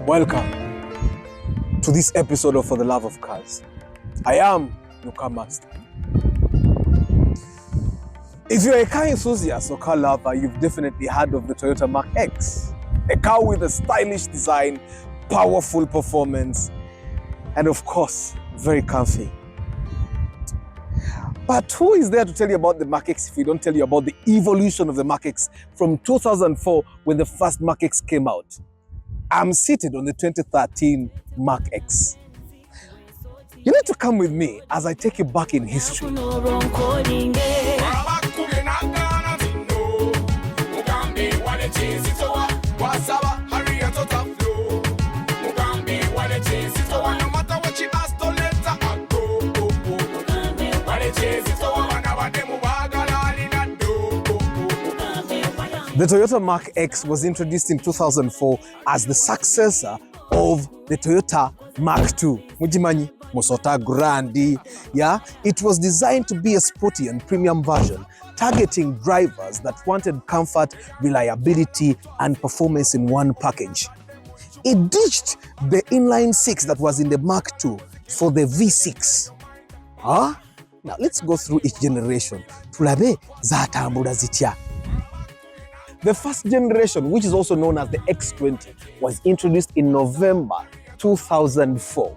Welcome to this episode of For the Love of Cars. I am your car master. If you're a car enthusiast or car lover, you've definitely heard of the Toyota Mark X, a car with a stylish design, powerful performance, and of course, very comfy. But who is there to tell you about the Mark X if we don't tell you about the evolution of the Mark X from 2004 when the first Mark X came out? I'm seated on the 2013 Mark X. You need to come with me as I take you back in history. The Toyota Mark X was introduced in 2004 as the successor of the Toyota Mark II. Mujimanyi, Musota Grandi. Yeah, it was designed to be a sporty and premium version, targeting drivers that wanted comfort, reliability, and performance in one package. It ditched the inline six that was in the Mark II for the V6. Now let's go through each generation. Tulabe zatambula zitya. The first generation, which is also known as the X20, was introduced in November 2004.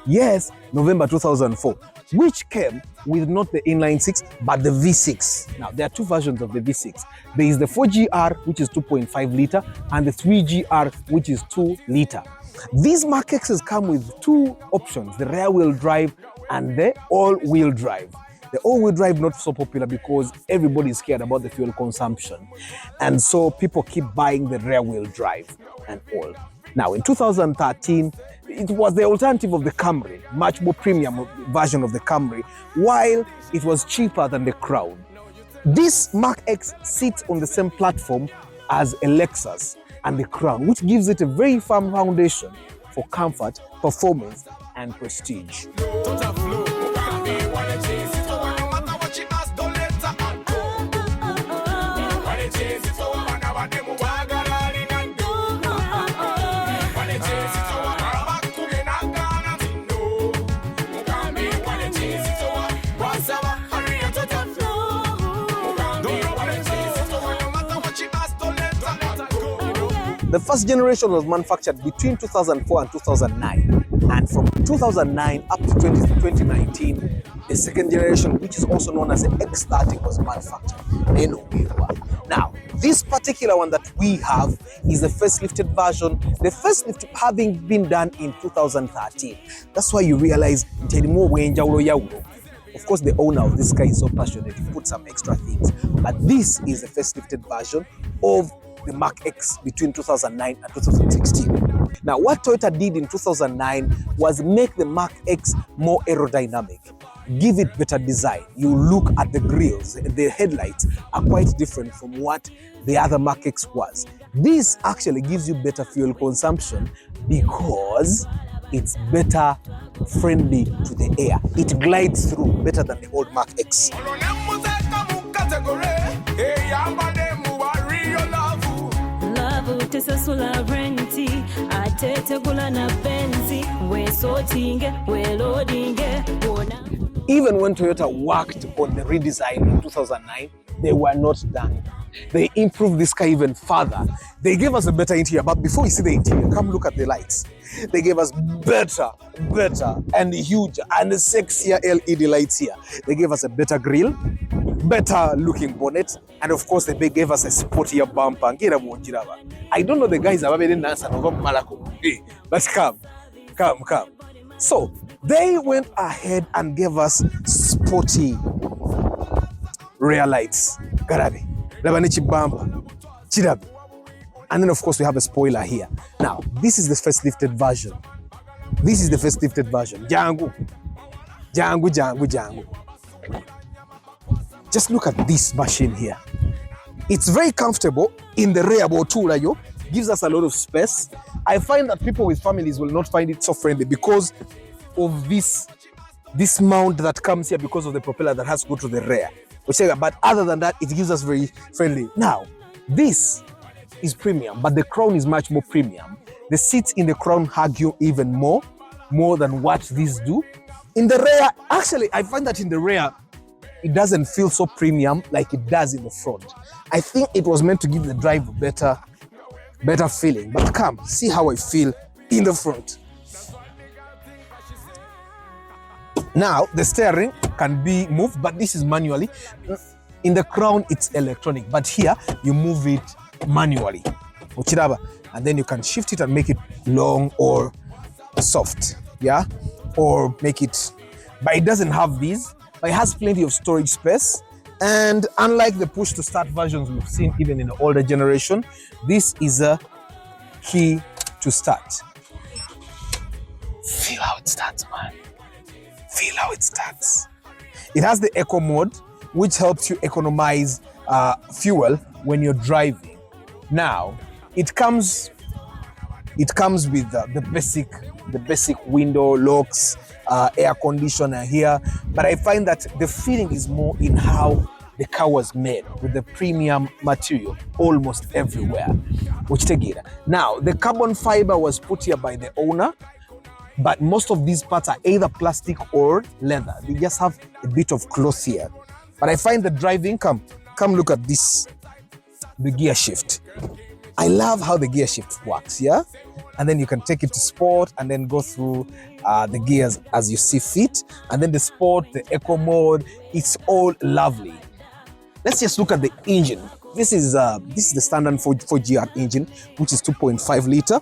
Yes, November 2004, which came with not the inline six, but the V6. Now, there are two versions of the V6. There is the 4GR, which is 2.5 liter, and the 3GR, which is 2 liter. These Mark X's come with two options, the rear-wheel drive and the all-wheel drive. The all-wheel drive not so popular because everybody is scared about the fuel consumption. And so people keep buying the rear-wheel drive and all. Now, in 2013, it was the alternative of the Camry, much more premium version of the Camry, while it was cheaper than the Crown. This Mark X sits on the same platform as a Lexus and the Crown, which gives it a very firm foundation for comfort, performance, and prestige. The first generation was manufactured between 2004 and 2009, and from 2009 up to 2019, the second generation, which is also known as the X30, was manufactured. Now, this particular one that we have is the facelifted version, the facelift having been done in 2013. That's why you realize, of course, the owner of this car is so passionate, he put some extra things, but this is the facelifted version of the Mark X between 2009 and 2016. Now, what Toyota did in 2009 was make the Mark X more aerodynamic, give it better design. You look at the grills, the headlights are quite different from what the other Mark X was. This actually gives you better fuel consumption because it's better friendly to the air. It glides through better than the old Mark X. Even when Toyota worked on the redesign in 2009, they were not done. They improved this car even further. They gave us a better interior, but before you see the interior, come look at the lights. They gave us better, and huge, and sexier LED lights here. They gave us a better grille, better looking bonnet, and of course they gave us a sportier bumper. I don't know the guys are very nice and but come. So they went ahead and gave us sporty rear lights. Garabi, labanichi bumper, chirabi. And then of course we have a spoiler here. Now, this is the facelifted version. Jangu. Just look at this machine here. It's very comfortable in the rear bow, gives us a lot of space. I find that people with families will not find it so friendly because of this mount that comes here because of the propeller that has to go to the rear. But other than that, it gives us very friendly. Now, this is premium, but the Crown is much more premium. The seats in the Crown hug you even more than what these do. In the rear, actually, I find that in the rear, it doesn't feel so premium like it does in the front. I think it was meant to give the drive a better feeling. But come, see how I feel in the front. Now, the steering can be moved, but this is manually. In the Crown, it's electronic, but here, you move it manually. And then you can shift it and make it long or soft, yeah? Or make it, but it doesn't have these, but it has plenty of storage space. And unlike the push to start versions we've seen even in the older generation, this is a key to start. Feel how it starts, man. Feel how it starts. It has the eco mode, which helps you economize fuel when you're driving. Now, it comes with the basic window locks, air conditioner here, but I find that the feeling is more in how the car was made, with the premium material almost everywhere. Now, the carbon fiber was put here by the owner, but most of these parts are either plastic or leather. They just have a bit of cloth here. But I find the driving, come look at this, the gear shift. I love how the gear shift works, yeah? And then you can take it to sport and then go through the gears as you see fit. And then the sport, the eco mode, it's all lovely. Let's just look at the engine. This is the standard 4GR engine, which is 2.5 liter.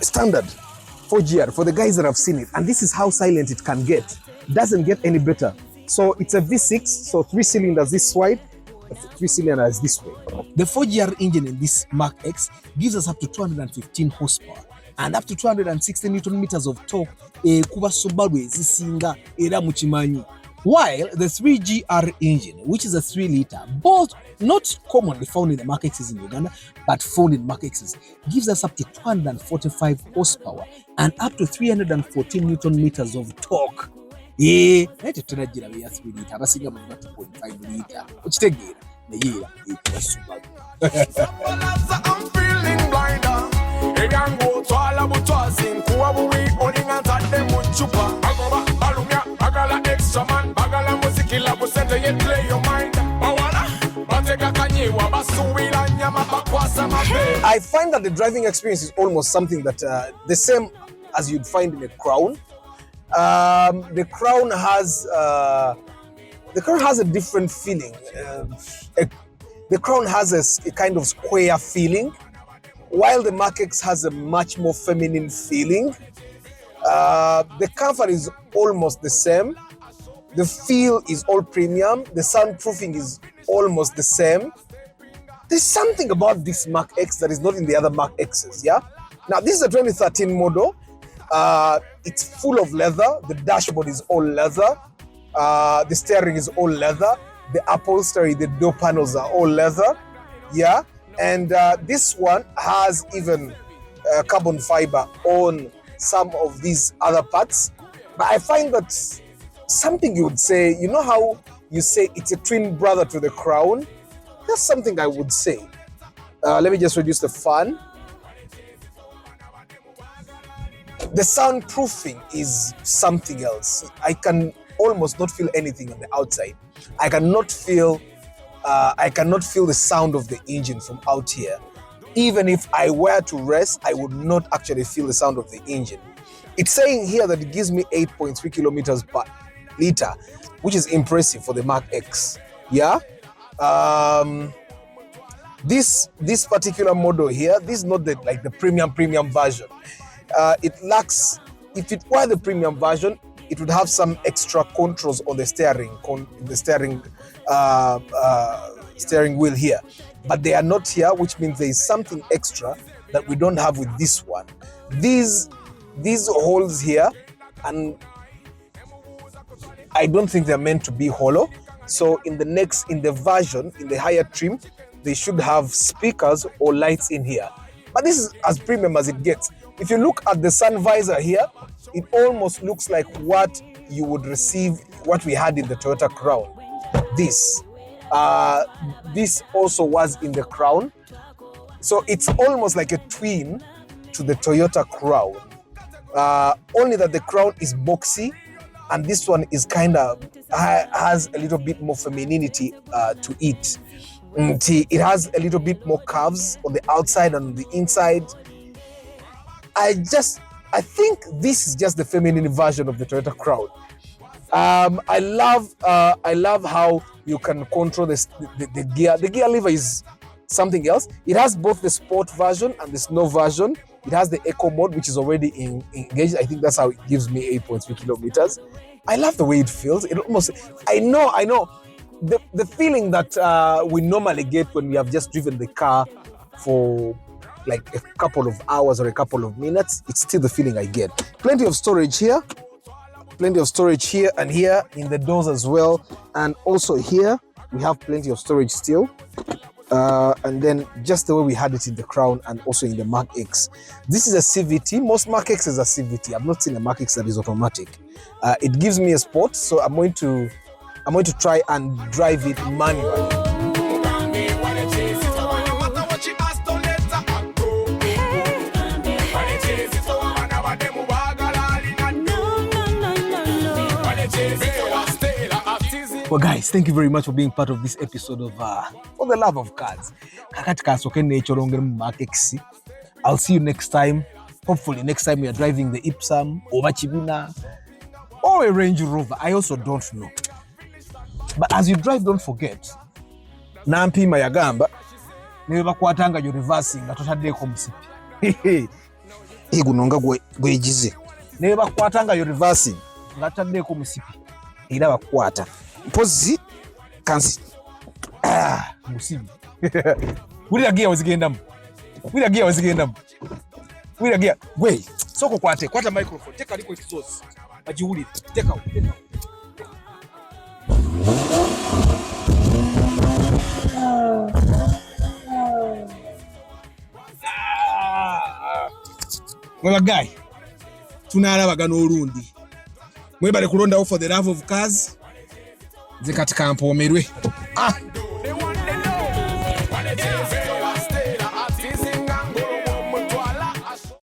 Standard 4GR for the guys that have seen it. And this is how silent it can get. It doesn't get any better. So it's a V6, so 3 cylinders this side, 3 cylinders this way. The 4GR engine in this Mark X gives us up to 215 horsepower and up to 260 Newton meters of torque. Kuba Subaru zisinga era muchimanyi. While the 3GR engine, which is a 3 liter, both not commonly found in the Mark X's in Uganda, but found in Mark X's, gives us up to 245 horsepower and up to 314 Newton meters of torque. Yeah, let's try to get a 3 liter. I think I'm 2.5 liter. Which take it? The I'm feeling blinder. It can go to all about us in Kuwabu, owning and at them with chupa. Agora, Balumia, Bagala extra man, Bagala Musikila, who sent you play your mind. I find that the driving experience is almost something that the same as you'd find in a Crown. The Crown has a different feeling. The Crown has a kind of square feeling, while the Mark X has a much more feminine feeling. The comfort is almost the same. The feel is all premium. The soundproofing is almost the same. There's something about this Mark X that is not in the other Mark X's, yeah? Now, this is a 2013 model. It's full of leather. The dashboard is all leather. The steering is all leather. The upholstery, the door panels are all leather, yeah? And this one has even carbon fiber on some of these other parts. But I find that something you would say, you know how you say it's a twin brother to the Crown? That's something I would say. Let me just reduce the fan. The soundproofing is something else. I can almost not feel anything on the outside. I cannot feel the sound of the engine from out here. Even if I were to rest, I would not actually feel the sound of the engine. It's saying here that it gives me 8.3 kilometers per liter, which is impressive for the Mark X. Yeah. This particular model here, this is not the premium version. It lacks. If it were the premium version, it would have some extra controls on the steering wheel here, but they are not here, which means there is something extra that we don't have with this one. These holes here, and I don't think they're meant to be hollow. So in the higher trim, they should have speakers or lights in here. But this is as premium as it gets. If you look at the sun visor here, it almost looks like what you would receive, what we had in the Toyota Crown. This also was in the Crown. So it's almost like a twin to the Toyota Crown. Only that the Crown is boxy, and this one is kind of has a little bit more femininity to it. It has a little bit more curves on the outside and on the inside. I think this is just the feminine version of the Toyota Crown. I love how you can control the gear. The gear lever is something else. It has both the sport version and the snow version. It has the eco mode, which is already engaged. I think that's how it gives me 8.3 kilometers. I love the way it feels. It almost, I know. The feeling that we normally get when we have just driven the car for like a couple of hours or a couple of minutes, it's still the feeling I get. Plenty of storage here and here in the doors as well. And also here, we have plenty of storage still. And then just the way we had it in the Crown and also in the Mark X. This is a CVT. Most Mark X's are CVT. I've not seen a Mark X that is automatic. It gives me a sport, so I'm going to try and drive it manually. Well, guys, thank you very much for being part of this episode of For the Love of Cars. I'll see you next time. Hopefully next time we are driving the Ipsum or Chibina or a Range Rover. I also don't know. But as you drive, don't forget. Nampi mayagamba. Newe kwatanga you reversing atotadeko musipi. Gunonga gwejize. Newe kwatanga you reversing atotadeko musipi. Ila bakwata. Pozi kansi. Musibi. Wulira gear wazigendamu. Wulira gear. Gwe. Soko kwata microphone. Teka liko exhaust. Ajiwulire. Teka. Well, guy, tunalaba n'olundi. Mwebale kulondawo For the Love of Cars. Zikatika mpomerwe.